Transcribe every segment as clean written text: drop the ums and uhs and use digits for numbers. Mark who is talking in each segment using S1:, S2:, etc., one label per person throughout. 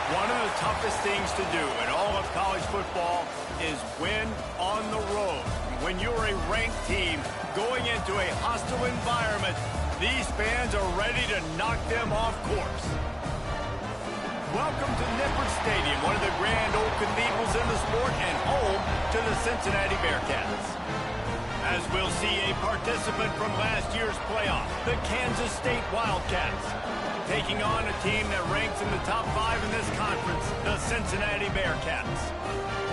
S1: One of the toughest things to do in all of college football is win on the road. When you're a ranked team going into a hostile environment, these fans are ready to knock them off course. Welcome to Nippert Stadium, one of the grand old cathedrals in the sport and home to the Cincinnati Bearcats. As we'll see a participant from last year's playoff, the Kansas State Wildcats, taking on a team that ranks in the top 5 in this conference, the Cincinnati Bearcats.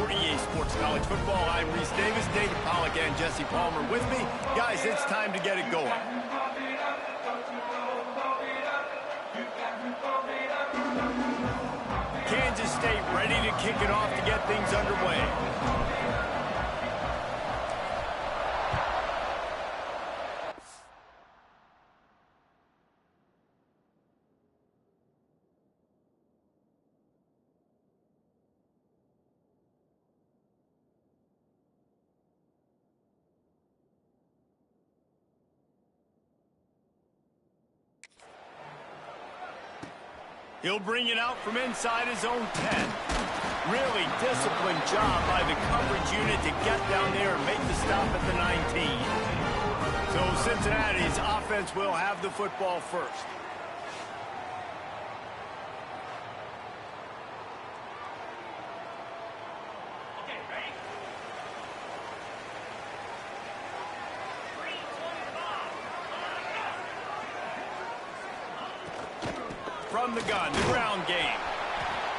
S1: For EA Sports College Football, I'm Reese Davis, David Pollack, and Jesse Palmer with me. Guys, it's time to get it going. Kansas State ready to kick it off to get things underway. He'll bring it out from inside his own 10. Really disciplined job by the coverage unit to get down there and make the stop at the 19. So Cincinnati's offense will have the football first. From the gun, the ground game.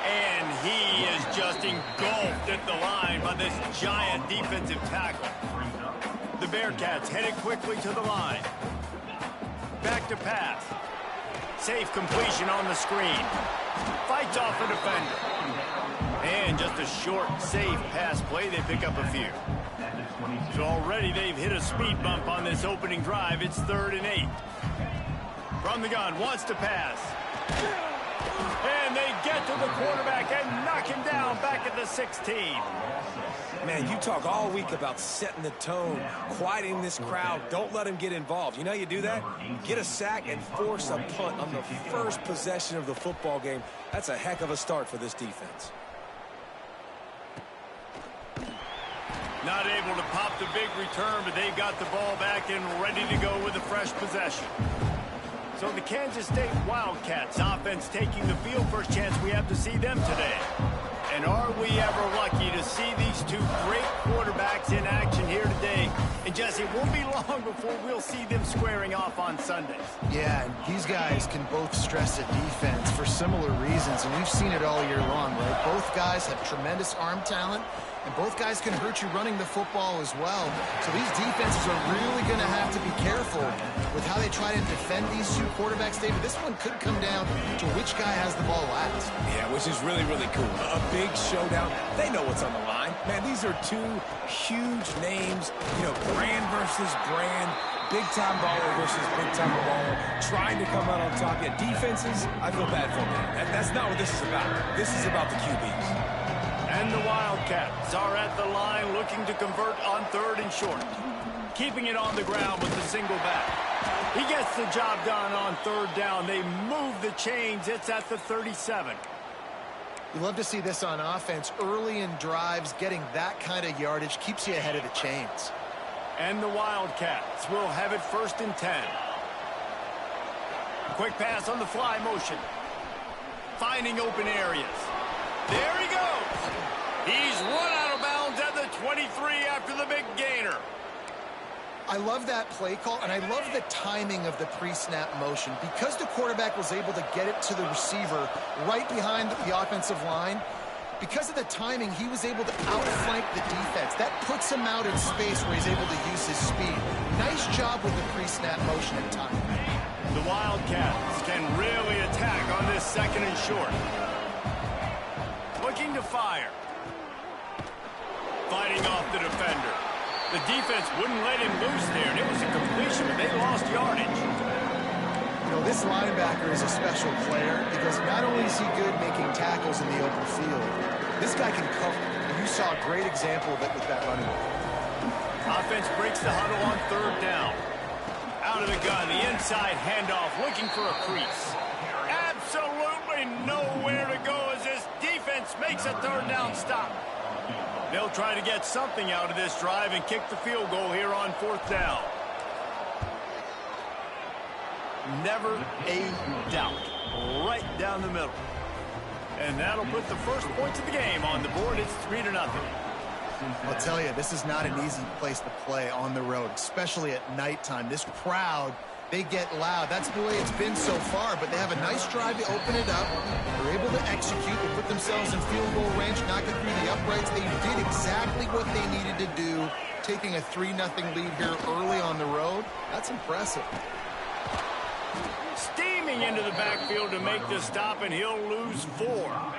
S1: And he is just engulfed at the line by this giant defensive tackle. The Bearcats headed quickly to the line. Back to pass. Safe completion on the screen. Fights off a defender. And just a short, safe pass play. They pick up a few. So already they've hit a speed bump on this opening drive. It's 3rd and 8. From the gun, wants to pass. And they get to the quarterback and knock him down back at the 16.
S2: Man, you talk all week about setting the tone, quieting this crowd. Don't let him get involved. You know how you do that? Get a sack and force a punt on the first possession of the football game. That's a heck of a start for this defense.
S1: Not able to pop the big return, but they've got the ball back and ready to go with a fresh possession. So the Kansas State Wildcats offense taking the field. First chance we have to see them today. And are we ever lucky to see these two great quarterbacks in action here today. And Jesse, it won't be long before we'll see them squaring off on Sundays.
S3: Yeah, and these guys can both stress a defense for similar reasons, and we've seen it all year long, right? Both guys have tremendous arm talent, and both guys can hurt you running the football as well. So these defenses are really going to have to be careful with how they try to defend these two quarterbacks, David. This one could come down to which guy has the ball last.
S2: Yeah, which is really, really cool. A big showdown. They know what's on the line. Man, these are two huge names, you know, brand versus brand, big-time baller versus big-time baller, trying to come out on top. Yeah, defenses, I feel bad for them. That's not what this is about. This is about the QBs.
S1: And the Wildcats are at the line looking to convert on 3rd and short. Keeping it on the ground with the single back. He gets the job done on 3rd down. They move the chains. It's at the 37.
S3: You love to see this on offense. Early in drives, getting that kind of yardage keeps you ahead of the chains.
S1: And the Wildcats will have it 1st and 10. Quick pass on the fly motion. Finding open areas. There he goes. He's run out of bounds at the 23 after the big gainer.
S3: I love that play call, and I love the timing of the pre-snap motion. Because the quarterback was able to get it to the receiver right behind the offensive line, because of the timing, he was able to outflank the defense. That puts him out in space where he's able to use his speed. Nice job with the pre-snap motion and timing.
S1: The Wildcats can really attack on this 2nd and short. Looking to fire. Fighting off the defender. The defense wouldn't let him loose there, and it was a completion, but they lost yardage.
S3: You know, this linebacker is a special player because not only is he good making tackles in the open field, this guy can cover. And you saw a great example of it with that running back.
S1: Offense breaks the huddle on 3rd down. Out of the gun, the inside handoff, looking for a crease. Absolutely nowhere to go as this makes a third down stop. They'll try to get something out of this drive and kick the field goal here on fourth down. Never a doubt. Right down the middle. And that'll put the first points of the game on the board. It's 3-0.
S3: I'll tell you, this is not an easy place to play on the road, especially at nighttime. This crowd, they get loud. That's the way it's been so far, but they have a nice drive to open it up. They're able to execute. They put themselves in field goal range, knock it through the uprights. They did exactly what they needed to do, taking a 3-0 lead here early on the road. That's impressive.
S1: Steaming into the backfield to make the stop, and he'll lose 4.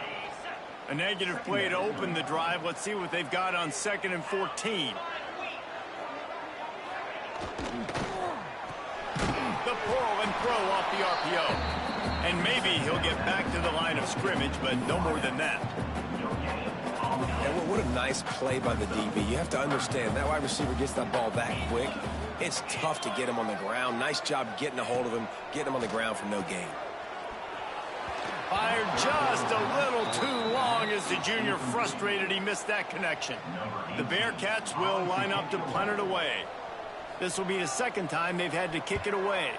S1: A negative play to open the drive. Let's see what they've got on 2nd and 14. The pull and throw off the RPO. And maybe he'll get back to the line of scrimmage, but no more than that.
S2: Yeah, what a nice play by the DB. You have to understand, that wide receiver gets that ball that quick. It's tough to get him on the ground. Nice job getting a hold of him, getting him on the ground for no gain.
S1: Fired just a little too long as the junior frustrated he missed that connection. The Bearcats will line up to punt it away. This will be the second time they've had to kick it away.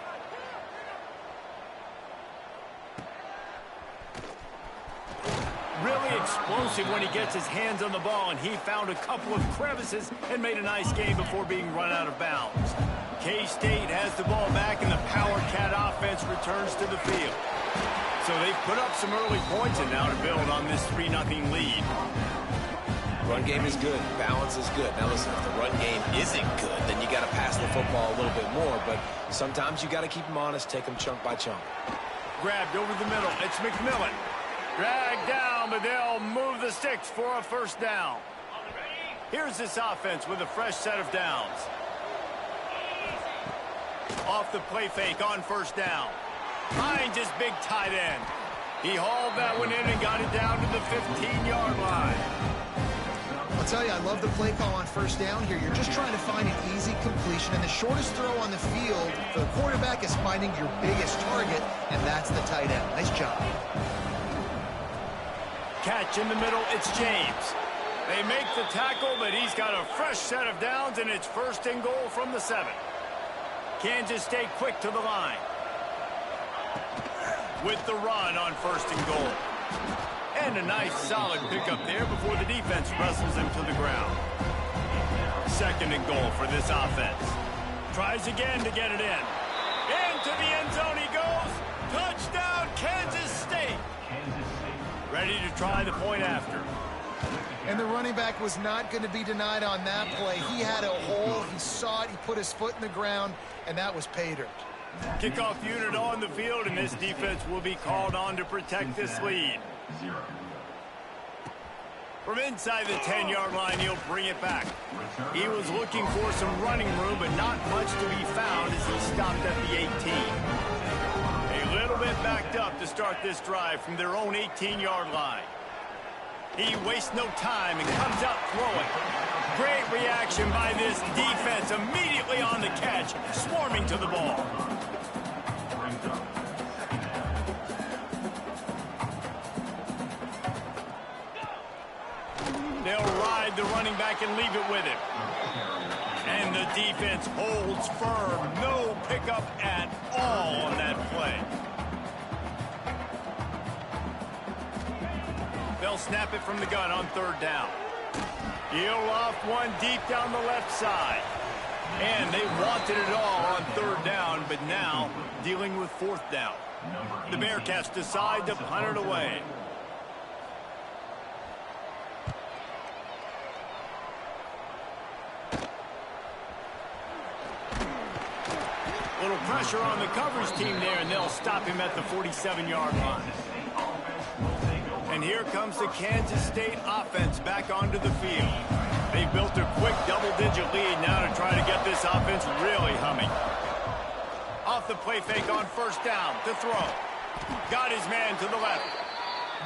S1: Really explosive when he gets his hands on the ball, and he found a couple of crevices and made a nice game before being run out of bounds. K-State has the ball back, and the Power Cat offense returns to the field. So they've put up some early points, and now to build on this 3-0 lead.
S2: Run game is good. Balance is good. Now listen, if the run game isn't good, then you got to pass the football a little bit more. But sometimes you got to keep them honest, take them chunk by chunk.
S1: Grabbed over the middle. It's McMillan. Dragged down, but they'll move the sticks for a first down. Here's this offense with a fresh set of downs. Off the play fake on first down. Finds his big tight end. He hauled that one in and got it down to the 15-yard line.
S3: I'll tell you, I love the play call on first down here. You're just trying to find an easy completion, and the shortest throw on the field for the quarterback is finding your biggest target, and that's the tight end. Nice job.
S1: Catch in the middle, it's James. They make the tackle, but he's got a fresh set of downs, and it's 1st and goal from the 7. Kansas State quick to the line. With the run on 1st and goal. And a nice solid pickup there before the defense wrestles him to the ground. 2nd and goal for this offense. Tries again to get it in. Into the end zone he goes. Touchdown, Kansas State. Ready to try the point after.
S3: And the running back was not going to be denied on that play. He had a hole. He saw it. He put his foot in the ground, and that was pay dirt.
S1: Kickoff unit on the field, and this defense will be called on to protect this lead. From inside the 10-yard line, he'll bring it back. He was looking for some running room, but not much to be found as he stopped at the 18. A little bit backed up to start this drive from their own 18-yard line. He wastes no time and comes out throwing. Great reaction by this defense, immediately on the catch, swarming to the ball. They'll ride the running back and leave it with him. And the defense holds firm. No pickup at all on that play. They'll snap it from the gun on 3rd down. He'll off one deep down the left side. And they wanted it all on 3rd down, but now dealing with 4th down. The Bearcats decide to punt it away. Little pressure on the coverage team there, and they'll stop him at the 47-yard line. And here comes the Kansas State offense back onto the field. They've built a quick double-digit lead now to try to get this offense really humming. Off the play fake on 1st down to throw. Got his man to the left.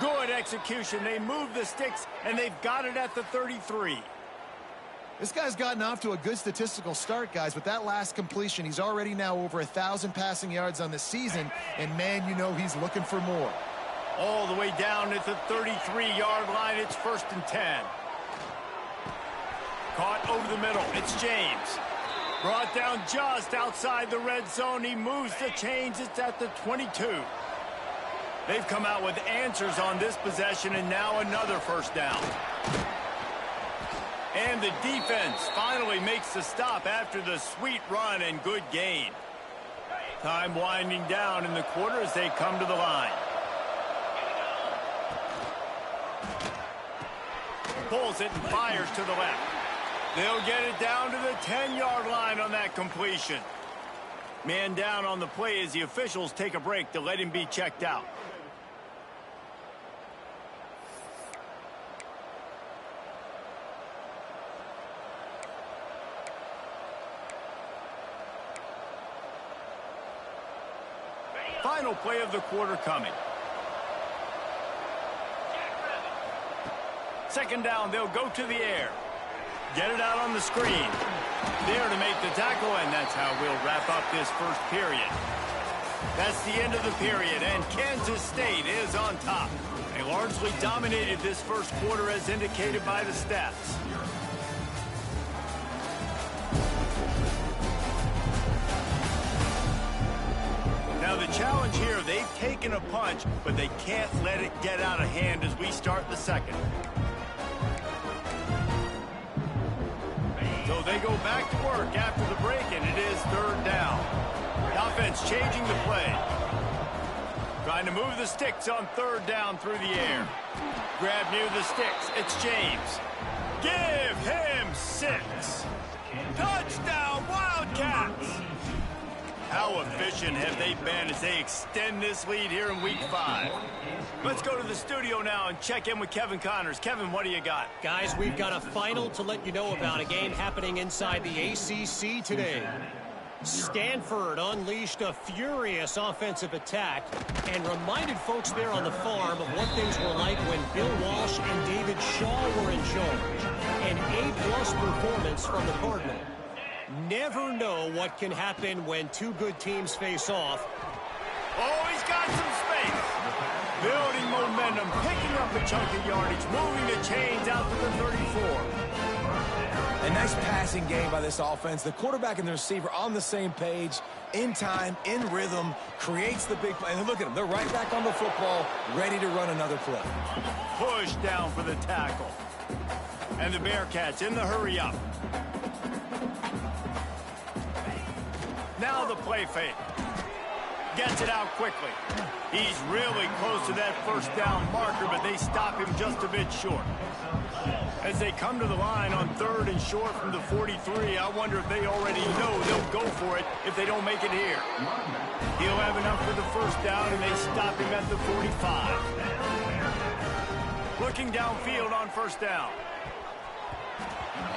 S1: Good execution. They move the sticks, and they've got it at the 33.
S3: This guy's gotten off to a good statistical start, guys. With that last completion, he's already now over 1,000 passing yards on the season, and man, you know he's looking for more.
S1: All the way down at the 33-yard line. It's 1st and 10. Caught over the middle. It's James. Brought down just outside the red zone. He moves the chains. It's at the 22. They've come out with answers on this possession, and now another 1st down. And the defense finally makes the stop after the sweet run and good gain. Time winding down in the quarter as they come to the line. Pulls it and fires to the left. They'll get it down to the 10-yard line on that completion. Man down on the play as the officials take a break to let him be checked out. Final play of the quarter coming. 2nd down, they'll go to the air. Get it out on the screen. There to make the tackle, and that's how we'll wrap up this 1st period. That's the end of the period, and Kansas State is on top. They largely dominated this 1st quarter as indicated by the stats. Now the challenge here, they've taken a punch, but they can't let it get out of hand as we start the 2nd. So they go back to work after the break, and it is 3rd down. The offense changing the play. Trying to move the sticks on 3rd down through the air. Grab near the sticks. It's James. Give him 6. Touchdown, Wildcats! How efficient have they been as they extend this lead here in Week 5? Let's go to the studio now and check in with Kevin Connors. Kevin, what do you got?
S4: Guys, we've got a final to let you know about, a game happening inside the ACC today. Stanford unleashed a furious offensive attack and reminded folks there on the farm of what things were like when Bill Walsh and David Shaw were in charge. An A-plus performance from the Cardinal. Never know what can happen when 2 good teams face off.
S1: Oh, he's got some space. Building momentum, picking up a chunk of yardage, moving the chains out to the 34.
S2: A nice passing game by this offense. The quarterback and the receiver on the same page, in time, in rhythm, creates the big play. And look at them. They're right back on the football, ready to run another play.
S1: Push down for the tackle. And the Bearcats in the hurry up. Now the play fake. Gets it out quickly. He's really close to that 1st down marker, but they stop him just a bit short. As they come to the line on 3rd and short from the 43, I wonder if they already know they'll go for it if they don't make it here. He'll have enough for the 1st down, and they stop him at the 45. Looking downfield on 1st down.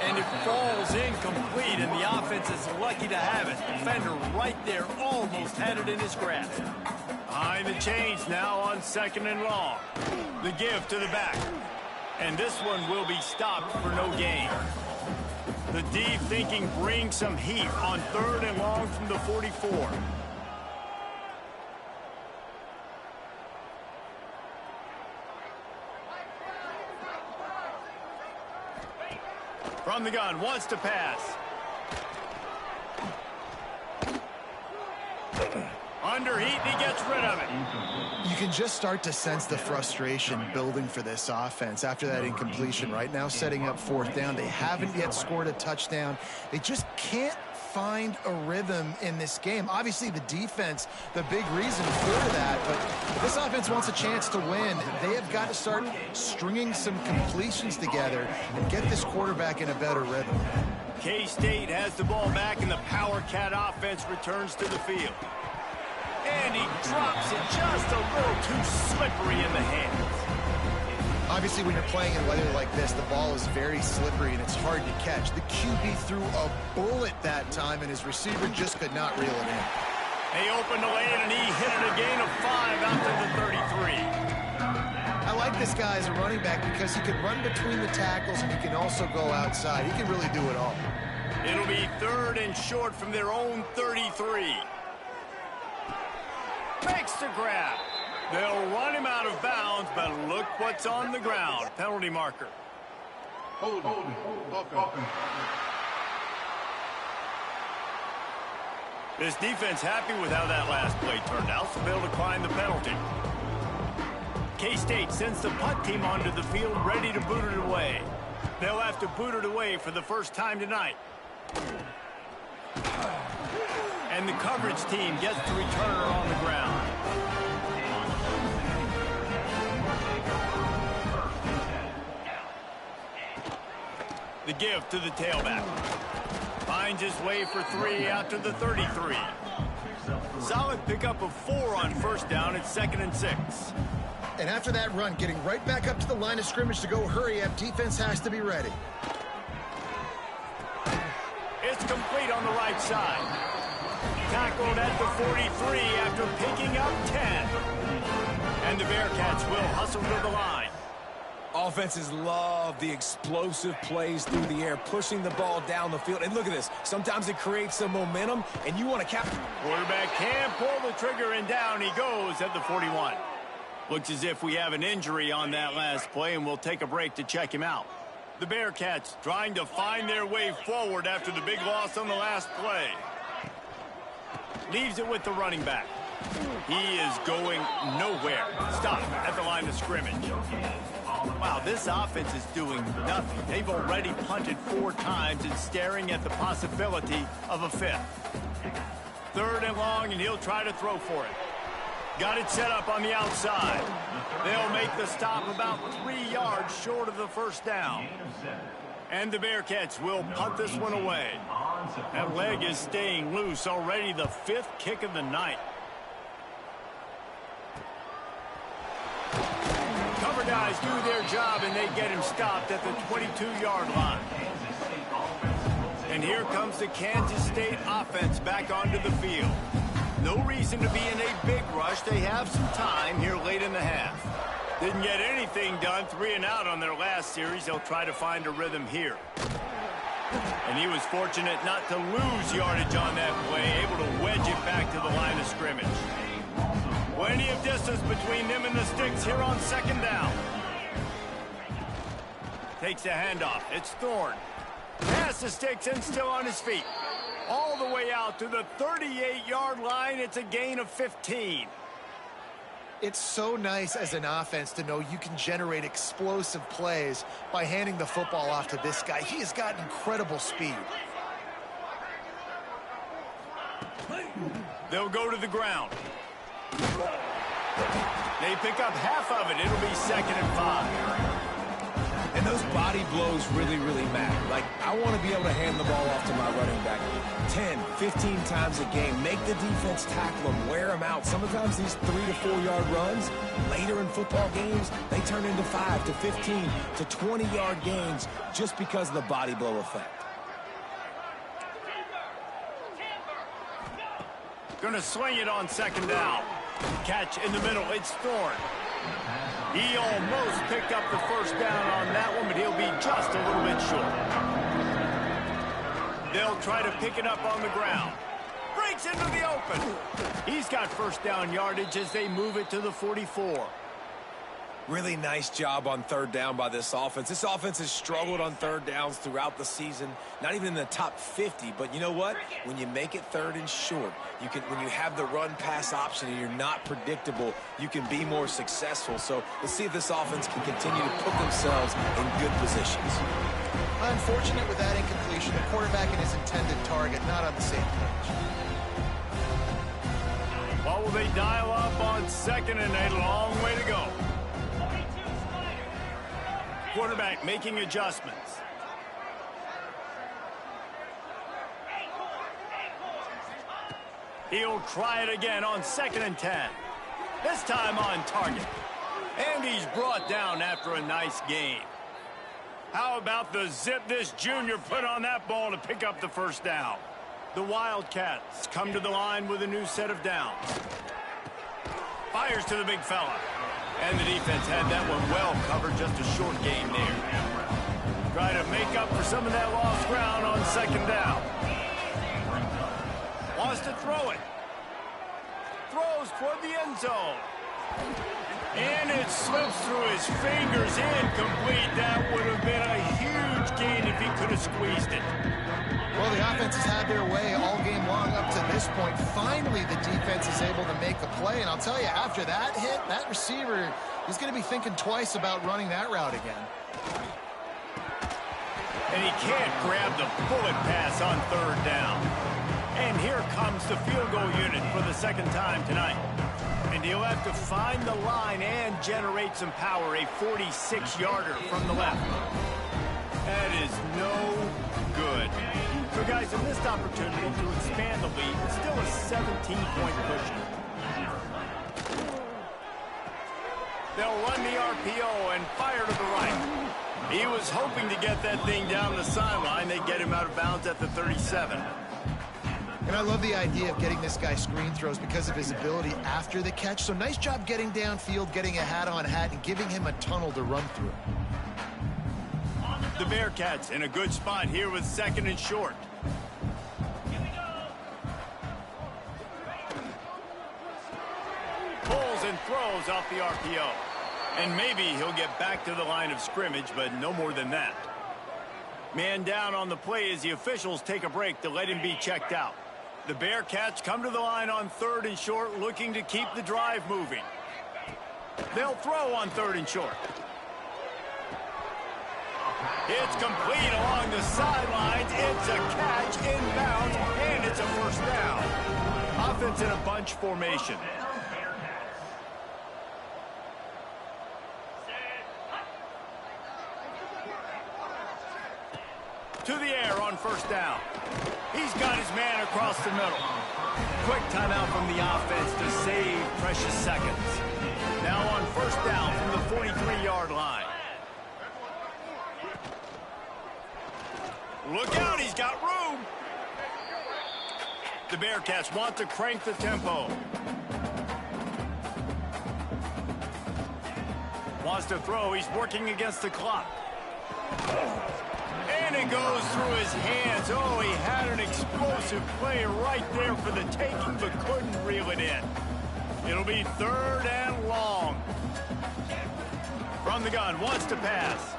S1: And it falls incomplete, and the offense is lucky to have it. Defender right there almost had it in his grasp. Behind the chains now on 2nd and long. The give to the back. And this one will be stopped for no gain. The deep thinking brings some heat on 3rd and long from the 44. From the gun, wants to pass. Under heat, and he gets rid of it.
S3: You can just start to sense the frustration building for this offense after that incompletion. Right now, setting up 4th down. They haven't yet scored a touchdown. They just can't find a rhythm in this game. Obviously, the defense, the big reason for that, but this offense wants a chance to win. They have got to start stringing some completions together and get this quarterback in a better rhythm.
S1: K-State has the ball back, and the Power Cat offense returns to the field. And he drops it just a little too slippery in the hands.
S3: Obviously, when you're playing in weather like this, the ball is very slippery and it's hard to catch. The QB threw a bullet that time, and his receiver just could not reel it in.
S1: They opened the lane, and he hit it a gain of 5 out to the 33.
S3: I like this guy as a running back because he can run between the tackles and he can also go outside. He can really do it all.
S1: It'll be 3rd and short from their own 33. Makes the grab. They'll run him out of bounds, but look what's on the ground. Penalty marker.
S5: Hold it.
S1: This defense happy with how that last play turned out, so they'll decline the penalty. K-State sends the punt team onto the field ready to boot it away. They'll have to boot it away for the first time tonight. And the coverage team gets the returner on the ground. The give to the tailback. Finds his way for 3 out to the 33. Solid pickup of 4 on first down. It's 2nd and 6.
S3: And after that run, getting right back up to the line of scrimmage to go hurry up, defense has to be ready.
S1: It's complete on the right side. Tackled at the 43 after picking up 10. And the Bearcats will hustle to the line.
S2: Offenses love the explosive plays through the air, pushing the ball down the field. And look at this. Sometimes it creates some momentum, and you want to capture.
S1: Quarterback can pull the trigger, and down he goes at the 41. Looks as if we have an injury on that last play, and we'll take a break to check him out. The Bearcats trying to find their way forward after the big loss on the last play. Leaves it with the running back. He is going nowhere. Stop at the line of scrimmage. Wow, this offense is doing nothing. They've already punted 4 times and staring at the possibility of a 5th. 3rd and long, and he'll try to throw for it. Got it set up on the outside. They'll make the stop about 3 yards short of the first down. And the Bearcats will punt this one away. That leg is staying loose. Already the 5th kick of the night. Cover guys do their job, and they get him stopped at the 22-yard line. And here comes the Kansas State offense back onto the field. No reason to be in a big rush. They have some time here late in the half. Didn't get anything done, 3 and out on their last series. They'll try to find a rhythm here. And he was fortunate not to lose yardage on that play, able to wedge it back to the line of scrimmage. Plenty of distance between them and the sticks here on 2nd down. Takes the handoff. It's Thorne. Past the sticks and still on his feet. All the way out to the 38-yard line. It's a gain of 15.
S3: It's so nice as an offense to know you can generate explosive plays by handing the football off to this guy. He has got incredible speed.
S1: They'll go to the ground. They pick up half of it. It'll be 2nd and 5.
S2: And those body blows really, really matter. Like, I want to be able to hand the ball off to my running back 10, 15 times a game. Make the defense tackle them, wear them out. Sometimes these 3 to 4 yard runs, later in football games, they turn into 5 to 15 to 20-yard gains just because of the body blow effect.
S1: Gonna swing it on 2nd down. Catch in the middle. It's Thorne. He almost picked up the first down on that one, but he'll be just a little bit short. They'll try to pick it up on the ground. Breaks into the open. He's got first down yardage as they move it to the 44.
S2: Really nice job on 3rd down by this offense. This offense has struggled on 3rd downs throughout the season. Not even in the top 50, but you know what? When you make it 3rd and short, when you have the run-pass option and you're not predictable, you can be more successful. So let's see if this offense can continue to put themselves in good positions.
S3: Unfortunate with that incompletion. The quarterback and his intended target not on the same page.
S1: What will they dial up on 2nd and a long way to go? Quarterback making adjustments. He'll try it again on 2nd and 10. This time on target. And he's brought down after a nice gain. How about the zip this junior put on that ball to pick up the first down? The Wildcats come to the line with a new set of downs. Fires to the big fella. And the defense had that one well covered, just a short gain there. Try to make up for some of that lost ground on 2nd down. Wants to throw it. Throws toward the end zone. And it slips through his fingers, incomplete. That would have been a huge gain if he could have squeezed it.
S3: Well, the offense has had their way all game long up to this point. Finally, the defense is able to make a play. And I'll tell you, after that hit, that receiver is going to be thinking twice about running that route again.
S1: And he can't grab the bullet pass on third down. And here comes the field goal unit for the second time tonight. And he'll have to find the line and generate some power, a 46-yarder from the left. That is no good. So, guys, a missed opportunity to expand the lead. It's still a 17-point cushion. They'll run the RPO and fire to the right. He was hoping to get that thing down the sideline. They get him out of bounds at the 37.
S3: And I love the idea of getting this guy screen throws because of his ability after the catch. So nice job getting downfield, getting a hat-on-hat, and giving him a tunnel to run through.
S1: The Bearcats in a good spot here with second and short. Pulls and throws off the RPO. And maybe he'll get back to the line of scrimmage, but no more than that. Man down on the play as the officials take a break to let him be checked out. The Bearcats come to the line on third and short, looking to keep the drive moving. They'll throw on third and short. It's complete along the sidelines. It's a catch inbounds, and it's a first down. Offense in a bunch formation. To the air on first down. He's got his man across the middle. Quick timeout from the offense to save precious seconds. Now on first down from the 43-yard line. Look out, he's got room. The Bearcats want to crank the tempo. Wants to throw, he's working against the clock. And it goes through his hands. Oh, he had an explosive play right there for the taking, but couldn't reel it in. It'll be third and long. From the gun, wants to pass.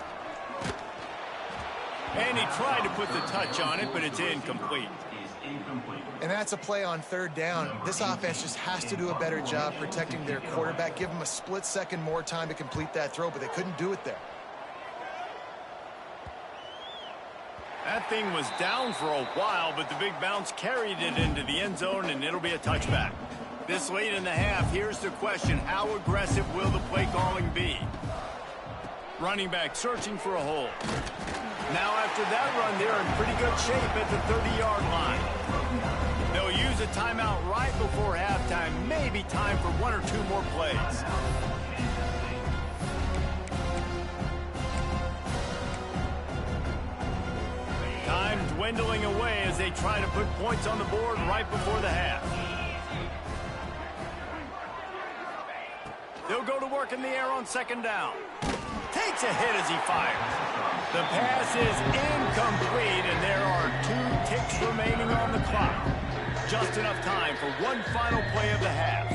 S1: And he tried to put the touch on it, but it's incomplete.
S3: And that's a play on third down. This offense just has to do a better job protecting their quarterback. Give him a split second more time to complete that throw, but they couldn't do it there.
S1: That thing was down for a while, but the big bounce carried it into the end zone, and it'll be a touchback. This late in the half, here's the question. How aggressive will the play calling be? Running back searching for a hole. Now after that run, they're in pretty good shape at the 30-yard line. They'll use a timeout right before halftime. Maybe time for one or two more plays. Time dwindling away as they try to put points on the board right before the half. They'll go to work in the air on second down. Takes a hit as he fires. The pass is incomplete, and there are 2 ticks remaining on the clock. Just enough time for one final play of the half.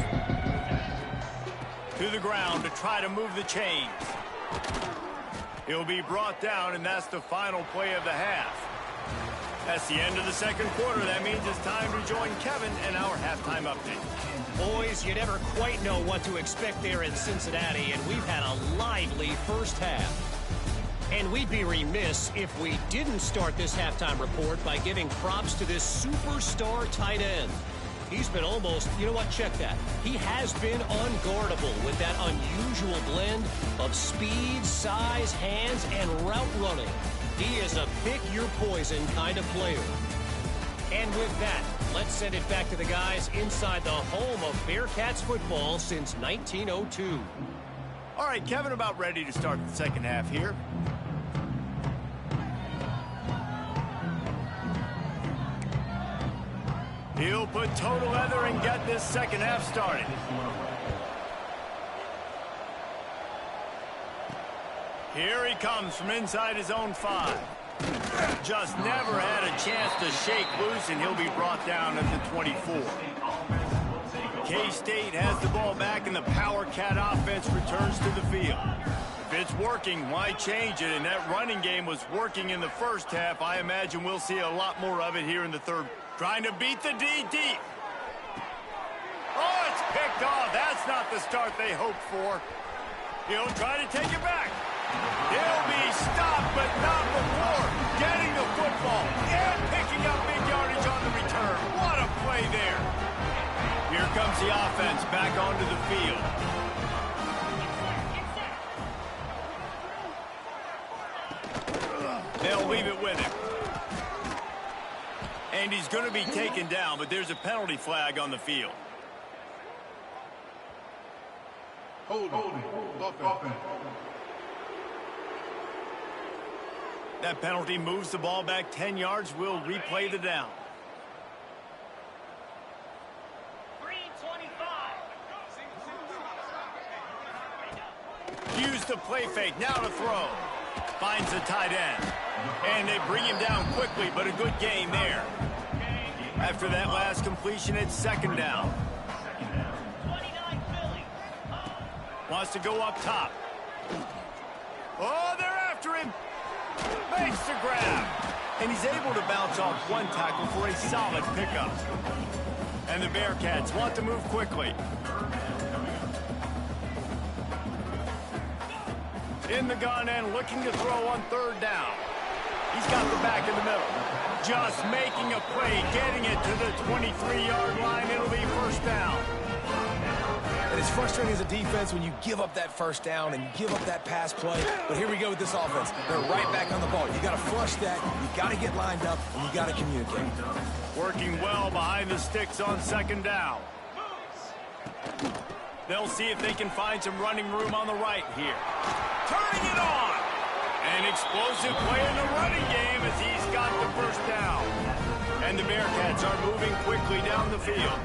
S1: To the ground to try to move the chains. He'll be brought down, and that's the final play of the half. That's the end of the second quarter. That means it's time to join Kevin in our halftime update.
S4: Boys, you never quite know what to expect there in Cincinnati, and we've had a lively first half. And we'd be remiss if we didn't start this halftime report by giving props to this superstar tight end. He's been almost, you know what, check that. He has been unguardable with that unusual blend of speed, size, hands, and route running. He is a pick-your-poison kind of player. And with that, let's send it back to the guys inside the home of Bearcats football since 1902.
S1: All right, Kevin, about ready to start the second half here. He'll put toe to leather and get this second half started. Here he comes from inside his own 5. Just never had a chance to shake loose, and he'll be brought down at the 24. K-State has the ball back, and the Power Cat offense returns to the field. If it's working, why change it? And that running game was working in the first half. I imagine we'll see a lot more of it here in the third. Trying to beat the D deep. Oh, it's picked off. That's not the start they hoped for. He'll try to take it back. He'll be stopped, but not before getting the football and picking up big yardage on the return. What a play there. Here comes the offense back onto the field. They'll leave it with him. And he's going to be taken down, but there's a penalty flag on the field.
S5: Holding. Offense.
S1: That penalty moves the ball back 10 yards. We'll replay the down. 3:25. Use the play fake. Now to throw. Finds the tight end. And they bring him down quickly, but a good gain there. After that last completion, it's second down. Wants to go up top. Oh, they're after him. Makes the grab. And he's able to bounce off one tackle for a solid pickup. And the Bearcats want to move quickly. In the gun and looking to throw on third down. He's got the back in the middle. Just making a play, getting it to the 23-yard line. It'll be first down.
S2: And it's frustrating as a defense when you give up that first down and you give up that pass play. But here we go with this offense. They're right back on the ball. You got to flush that. You got to get lined up, and you got to communicate.
S1: Working well behind the sticks on second down. They'll see if they can find some running room on the right here. Turning it on. An explosive play in the running game as he's got the first down. And the Bearcats are moving quickly down the field.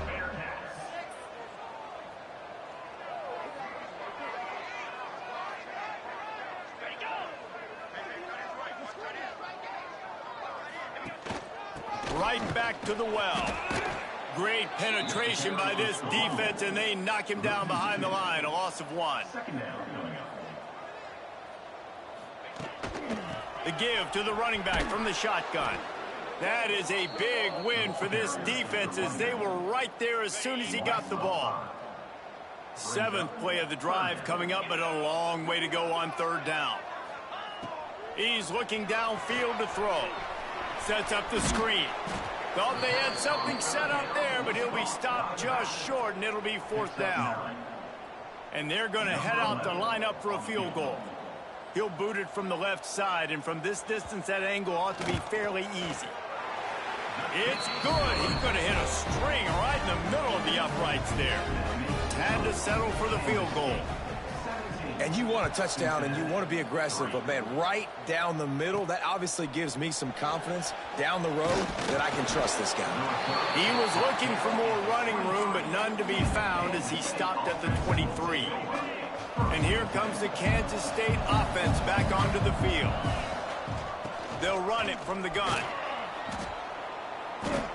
S1: Right back to the well. Great penetration by this defense, and they knock him down behind the line. A loss of 1. The give to the running back from the shotgun. That is a big win for this defense as they were right there as soon as he got the ball. 7th play of the drive coming up, but a long way to go on third down. He's looking downfield to throw. Sets up the screen. Thought they had something set up there, but he'll be stopped just short, and it'll be fourth down. And they're going to head out to line up for a field goal. He'll boot it from the left side, and from this distance, that angle ought to be fairly easy. It's good. He's going to hit a string right in the middle of the uprights there. Had to settle for the field goal.
S2: And you want a touchdown, and you want to be aggressive, but, man, right down the middle, that obviously gives me some confidence down the road that I can trust this guy.
S1: He was looking for more running room, but none to be found as he stopped at the 23. And here comes the Kansas State offense back onto the field. They'll run it from the gun.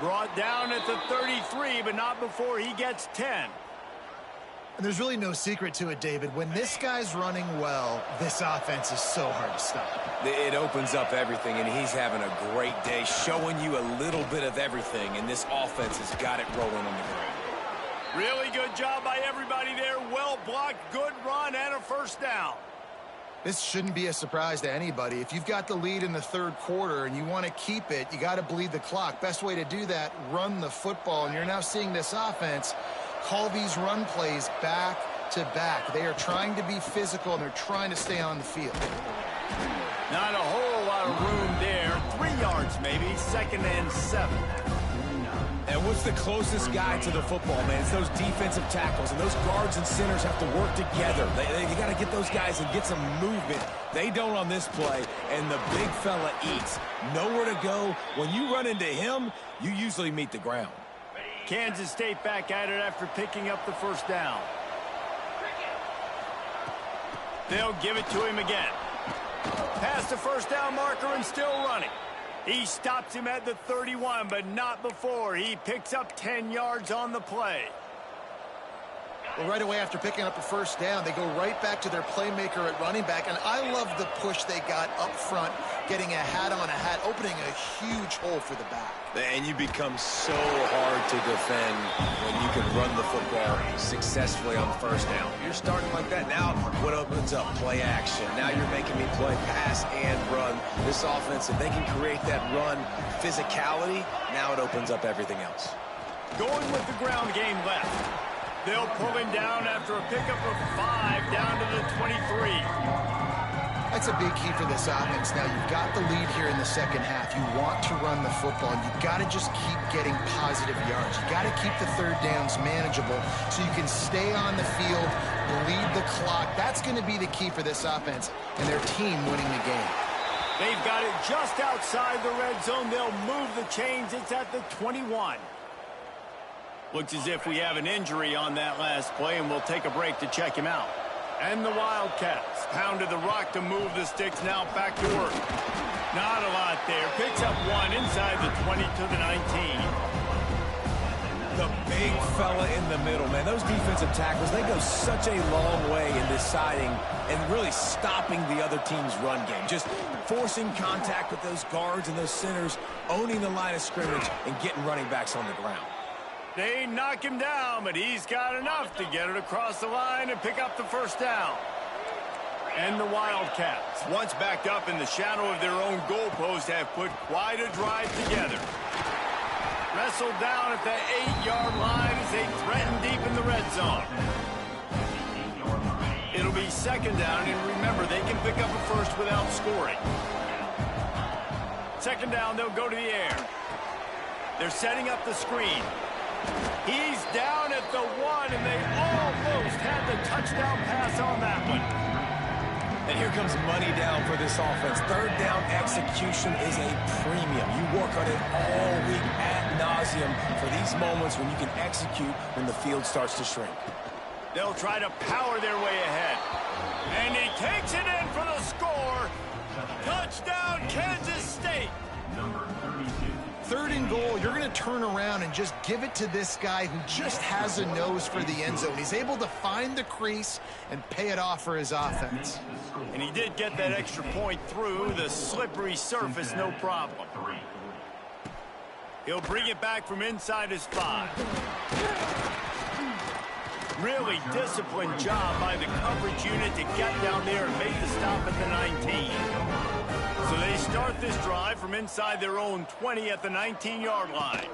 S1: Brought down at the 33, but not before he gets 10.
S3: And there's really no secret to it, David. When this guy's running well, this offense is so hard to stop.
S2: It opens up everything, and he's having a great day, showing you a little bit of everything, and this offense has got it rolling on the ground.
S1: Really good job by everybody there. Well blocked, good run, and a first down.
S3: This shouldn't be a surprise to anybody. If you've got the lead in the third quarter and you want to keep it, you got to bleed the clock. Best way to do that, run the football. And you're now seeing this offense call these run plays back to back. They are trying to be physical, and they're trying to stay on the field.
S1: Not a whole lot of room there. 3 yards maybe, 2nd and 7.
S2: And what's the closest guy to the football, man? It's those defensive tackles, and those guards and centers have to work together. They got to get those guys and get some movement. They don't on this play, and the big fella eats. Nowhere to go. When you run into him, you usually meet the ground.
S1: Kansas State back at it after picking up the first down. They'll give it to him again. Past the first down marker and still running. He stops him at the 31, but not before. He picks up 10 yards on the play.
S3: Well, right away after picking up a first down, they go right back to their playmaker at running back. And I love the push they got up front, getting a hat on a hat, opening a huge hole for the back.
S2: And you become so hard to defend when you can run the football successfully on first down. You're starting like that. Now what opens up? Play action. Now you're making me play pass and run. This offense, if they can create that run physicality, now it opens up everything else.
S1: Going with the ground game left. They'll pull him down after a pickup of 5 down to the 23.
S3: That's a big key for this offense. Now, you've got the lead here in the second half. You want to run the football. You've got to just keep getting positive yards. You've got to keep the third downs manageable so you can stay on the field, bleed the clock. That's going to be the key for this offense and their team winning the game.
S1: They've got it just outside the red zone. They'll move the chains. It's at the 21. Looks as if we have an injury on that last play, and we'll take a break to check him out. And the Wildcats pounded the rock to move the sticks, now back to work. Not a lot there. Picks up 1 inside the 20 to the 19.
S2: The big fella in the middle, man. Those defensive tackles, they go such a long way in deciding and really stopping the other team's run game. Just forcing contact with those guards and those centers, owning the line of scrimmage, and getting running backs on the ground.
S1: They knock him down, but he's got enough to get it across the line and pick up the first down. And the Wildcats, once backed up in the shadow of their own goalpost, have put quite a drive together. Wrestled down at the 8-yard line as they threaten deep in the red zone. It'll be second down, and remember, they can pick up a first without scoring. Second down, they'll go to the air. They're setting up the screen. He's down at the 1, and they almost had the touchdown pass on that one.
S2: And here comes money down for this offense. Third down execution is a premium. You work on it all week ad nauseum for these moments when you can execute when the field starts to shrink.
S1: They'll try to power their way ahead. And he takes it in for the score. Touchdown, Kansas State.
S5: Number 32.
S3: Third and goal, you're going to turn around and just give it to this guy who just has a nose for the end zone. He's able to find the crease and pay it off for his offense.
S1: And he did get that extra point through the slippery surface, no problem. He'll bring it back from inside his 5. Really disciplined job by the coverage unit to get down there and make the stop at the 19. So they start this drive from inside their own 20 at the 19-yard line.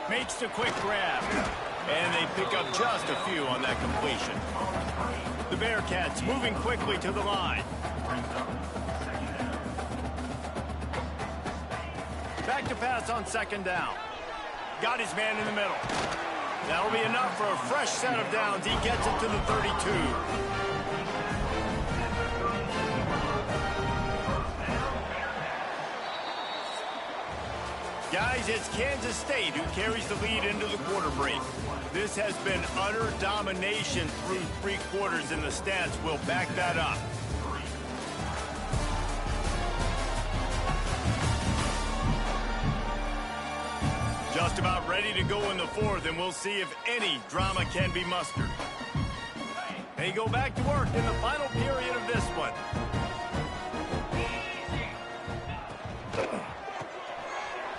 S1: Makes the quick grab. And they pick up just a few on that completion. The Bearcats moving quickly to the line. Back to pass on second down. Got his man in the middle. That'll be enough for a fresh set of downs. He gets it to the 32. Guys, it's Kansas State who carries the lead into the quarter break. This has been utter domination through 3 quarters, and the stats will back that up. Just about ready to go in the 4th, and we'll see if any drama can be mustered. They go back to work in the final period of this one.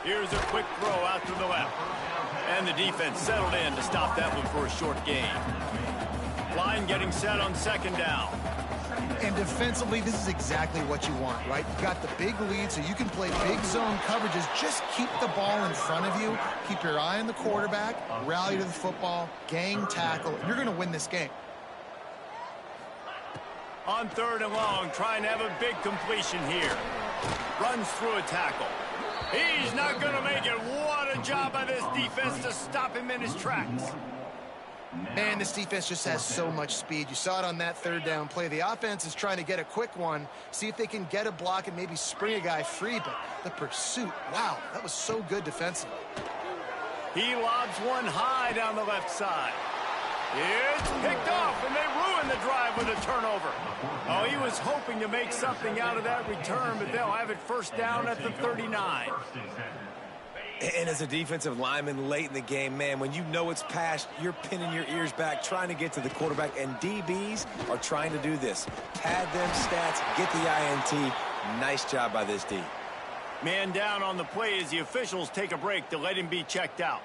S1: Here's a quick throw out to the left. And the defense settled in to stop that one for a short gain. Line getting set on second down.
S3: And defensively, this is exactly what you want, right? You've got the big lead, so you can play big zone coverages. Just keep the ball in front of you. Keep your eye on the quarterback. Rally to the football. Gang tackle. And you're going to win this game.
S1: On third and long, trying to have a big completion here. Runs through a tackle. He's not going to make it. What a job by this defense to stop him in his tracks.
S3: Man, this defense just has so much speed. You saw it on that third down play. The offense is trying to get a quick one, see if they can get a block and maybe spring a guy free, but the pursuit, wow, that was so good defensively.
S1: He lobs one high down the left side. It's picked off, and they ruin the drive with a turnover. Oh, he was hoping to make something out of that return, but they'll have it first down at the 39.
S2: And as a defensive lineman late in the game, man, when you know it's past, you're pinning your ears back, trying to get to the quarterback, and DBs are trying to do this. Pad them stats, get the INT. Nice job by this D.
S1: Man down on the play as the officials take a break to let him be checked out.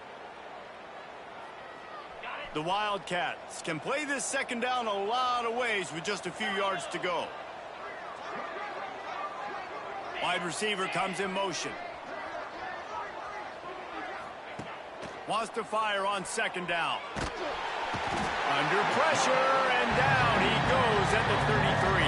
S1: The Wildcats can play this second down a lot of ways with just a few yards to go. Wide receiver comes in motion. Wants to fire on second down. Under pressure, and down he goes at the 33.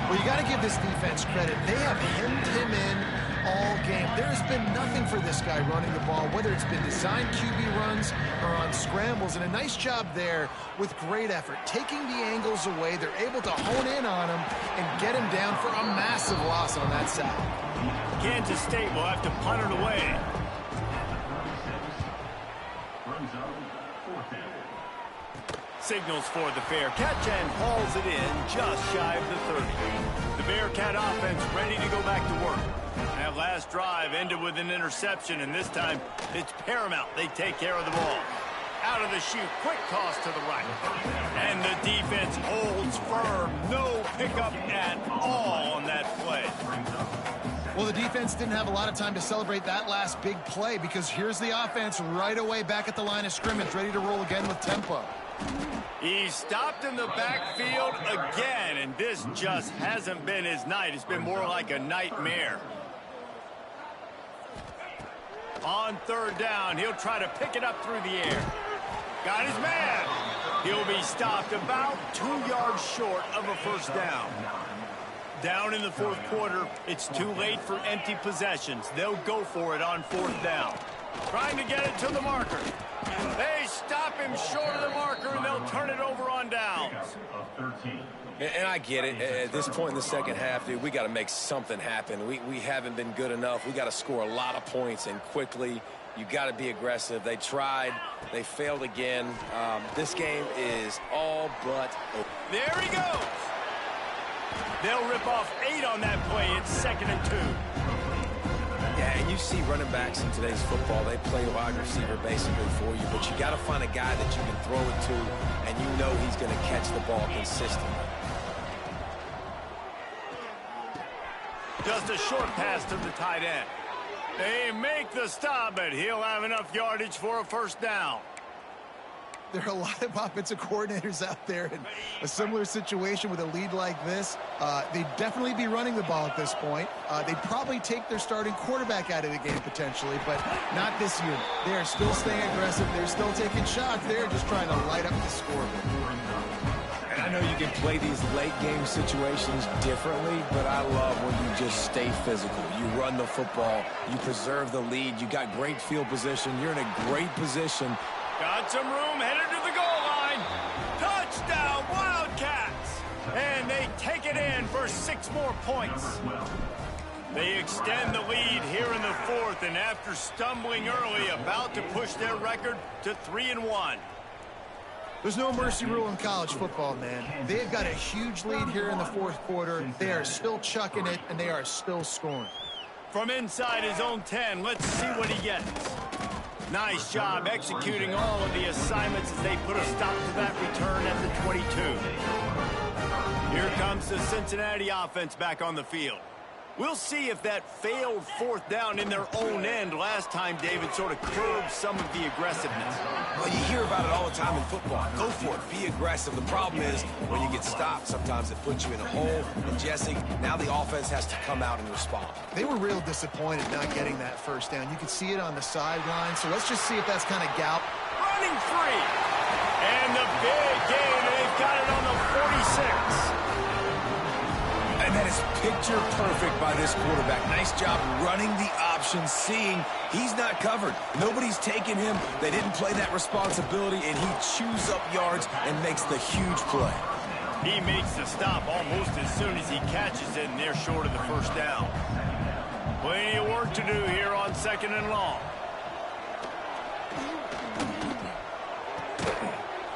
S3: Well, you got to give this defense credit. They have hemmed him in all game. There's been nothing for this guy running the ball, whether it's been designed QB runs or on scrambles, and a nice job there with great effort. Taking the angles away, they're able to hone in on him and get him down for a massive loss on that side.
S1: Kansas State will have to punt it away. Signals for the fair catch and hauls it in just shy of the 30. The Bearcat offense ready to go back to work. That last drive ended with an interception, and this time it's paramount they take care of the ball. Out of the chute, quick toss to the right. And the defense holds firm. No pickup at all on that play.
S3: Well, the defense didn't have a lot of time to celebrate that last big play, because here's the offense right away back at the line of scrimmage, ready to roll again with tempo.
S1: He stopped in the backfield again, and this just hasn't been his night. It's been more like a nightmare. On third down, he'll try to pick it up through the air. Got his man. He'll be stopped about 2 yards short of a first down. Down in the fourth quarter, it's too late for empty possessions. They'll go for it on fourth down. Trying to get it to the marker. They stop him short of the marker, and they'll turn it over on downs.
S2: And I get it. At this point in the second half, dude, we got to make something happen. We haven't been good enough. We got to score a lot of points, and quickly. You got to be aggressive. They tried. They failed again. This game is all but over.
S1: There he goes. They'll rip off 8 on that play. It's 2nd and 2.
S2: Yeah, and you see running backs in today's football, they play wide receiver basically for you, but you got to find a guy that you can throw it to, and you know he's going to catch the ball consistently.
S1: Just a short pass to the tight end. They make the stop, but he'll have enough yardage for a first down.
S3: There are a lot of offensive coordinators out there in a similar situation with a lead like this. They'd definitely be running the ball at this point. They'd probably take their starting quarterback out of the game potentially, but not this unit. They are still staying aggressive. They're still taking shots. They're just trying to light up the scoreboard.
S2: And I know you can play these late game situations differently, but I love when you just stay physical. You run the football. You preserve the lead. You got great field position. You're in a great position.
S1: Got some room, headed to the goal line. Touchdown, Wildcats! And they take it in for 6 more points. They extend the lead here in the fourth, and after stumbling early, about to push their record to 3-1.
S3: There's no mercy rule in college football, man. They've got a huge lead here in the fourth quarter. They are still chucking it, and they are still scoring.
S1: From inside his own 10, let's see what he gets. Nice job executing all of the assignments as they put a stop to that return at the 22. Here comes the Cincinnati offense back on the field. We'll see if that failed fourth down in their own end last time, David, sort of curbed some of the aggressiveness.
S2: Well, you hear about it all the time in football. Go for it. Be aggressive. The problem is when you get stopped, sometimes it puts you in a hole. And, Jesse, now the offense has to come out and respond.
S3: They were real disappointed not getting that first down. You could see it on the sideline. So let's just see if that's kind of gout.
S1: Running free. And the big gain, and they've got it on the 46.
S2: And that is picture perfect by this quarterback. Nice job running the option, seeing he's not covered. Nobody's taking him. They didn't play that responsibility, and he chews up yards and makes the huge play.
S1: He makes the stop almost as soon as he catches it, and they're short of the first down. Plenty of work to do here on 2nd and long.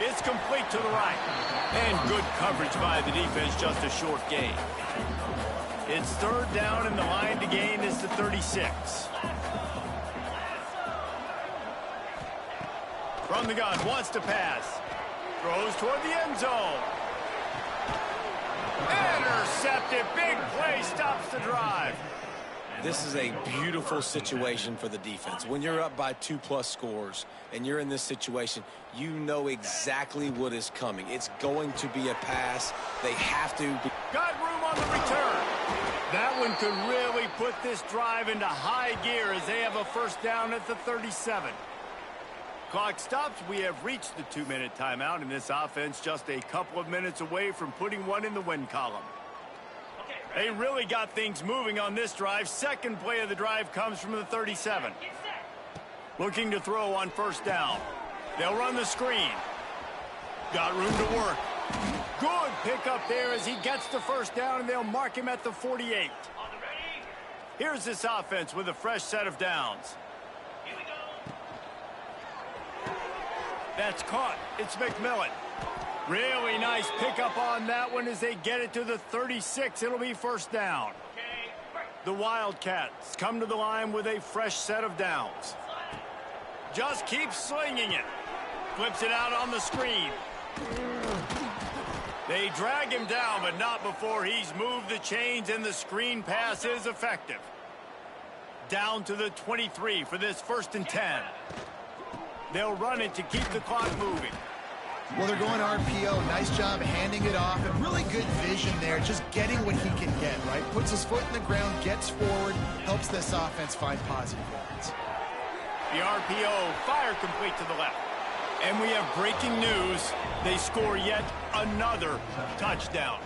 S1: It's complete to the right. And good coverage by the defense, just a short gain. It's 3rd down, and the line to gain is the 36. From the gun, wants to pass. Throws toward the end zone. Intercepted. Big play stops the drive.
S2: This is a beautiful situation for the defense. When you're up by 2+ scores and you're in this situation, you know exactly what is coming. It's going to be a pass. They have to.
S1: Got room on the return. That one could really put this drive into high gear as they have a first down at the 37. Clock stops. We have reached the 2-minute timeout, and this offense just a couple of minutes away from putting one in the win column. They really got things moving on this drive. Second play of the drive comes from the 37. Looking to throw on first down. They'll run the screen. Got room to work. Good pickup there as he gets the first down, and they'll mark him at the 48. Here's this offense with a fresh set of downs. That's caught. It's McMillan. Really nice pickup on that one as they get it to the 36. It'll be first down. The Wildcats come to the line with a fresh set of downs. Just keeps slinging it. Flips it out on the screen. They drag him down, but not before he's moved the chains, and the screen pass is effective. Down to the 23 for this 1st and 10. They'll run it to keep the clock moving.
S3: Well, they're going RPO. Nice job handing it off, and really good vision there, just getting what he can get, right? Puts his foot in the ground, gets forward, helps this offense find positive yards.
S1: The RPO fire complete to the left. And we have breaking news. They score yet another touchdown.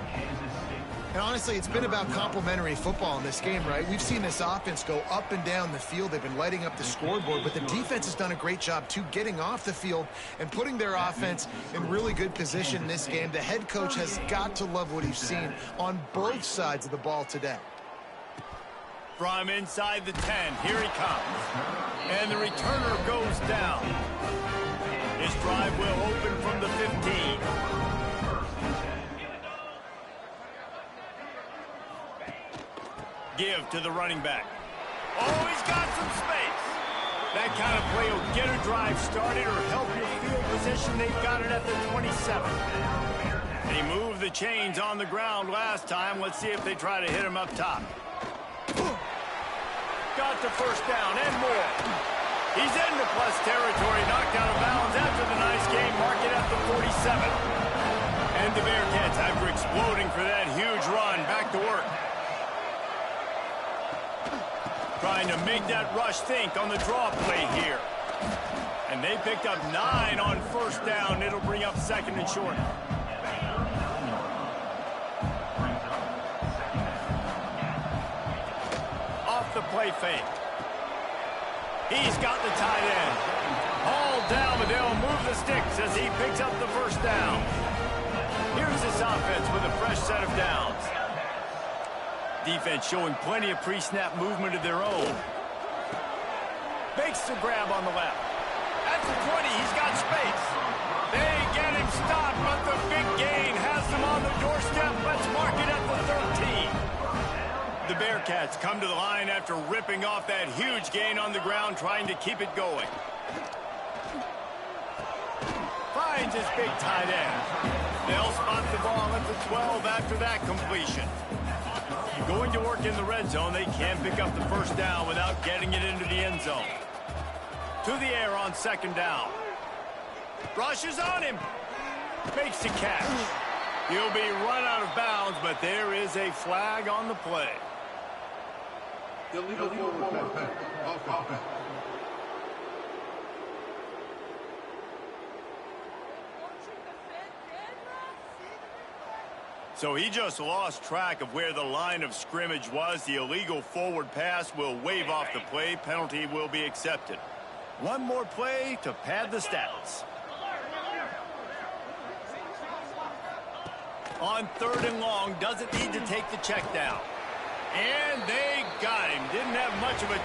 S3: And honestly, it's been about complementary football in this game, right? We've seen this offense go up and down the field. They've been lighting up the scoreboard, but the defense has done a great job, too, getting off the field and putting their offense in really good position in this game. The head coach has got to love what he's seen on both sides of the ball today.
S1: From inside the 10, here he comes. And the returner goes down. His drive will open from the 15. Give to the running back. Oh, he's got some space. That kind of play will get a drive started or help your field position. They've got it at the 27. They moved the chains on the ground last time. Let's see if they try to hit him up top. Got the first down and more. He's into plus territory, knocked out of bounds after the nice game. Mark it at the 47. And the Bearcats, after exploding for that huge run, back to work. Trying to make that rush think on the draw play here. And they picked up 9 on first down. It'll bring up 2nd and short. Off the play fake. He's got the tight end. Hauled down, but they'll move the sticks as he picks up the first down. Here's this offense with a fresh set of downs. Defense showing plenty of pre-snap movement of their own. Makes the grab on the left. At the 20, he's got space. They get him stopped, but the big gain has them on the doorstep. Let's mark it at the 13. The Bearcats come to the line after ripping off that huge gain on the ground, trying to keep it going. Finds his big tight end. They'll spot the ball at the 12 after that completion. Going to work in the red zone, they can't pick up the first down without getting it into the end zone. To the air on 2nd down. Rushes on him. Makes the catch. He'll be run out of bounds, but there is a flag on the play.
S5: Illegal forward pass. Offense.
S1: So he just lost track of where the line of scrimmage was. The illegal forward pass will wave off the play. Penalty will be accepted. One more play to pad the stats. On 3rd and long, doesn't need to take the check down. And they got him. Didn't have much of a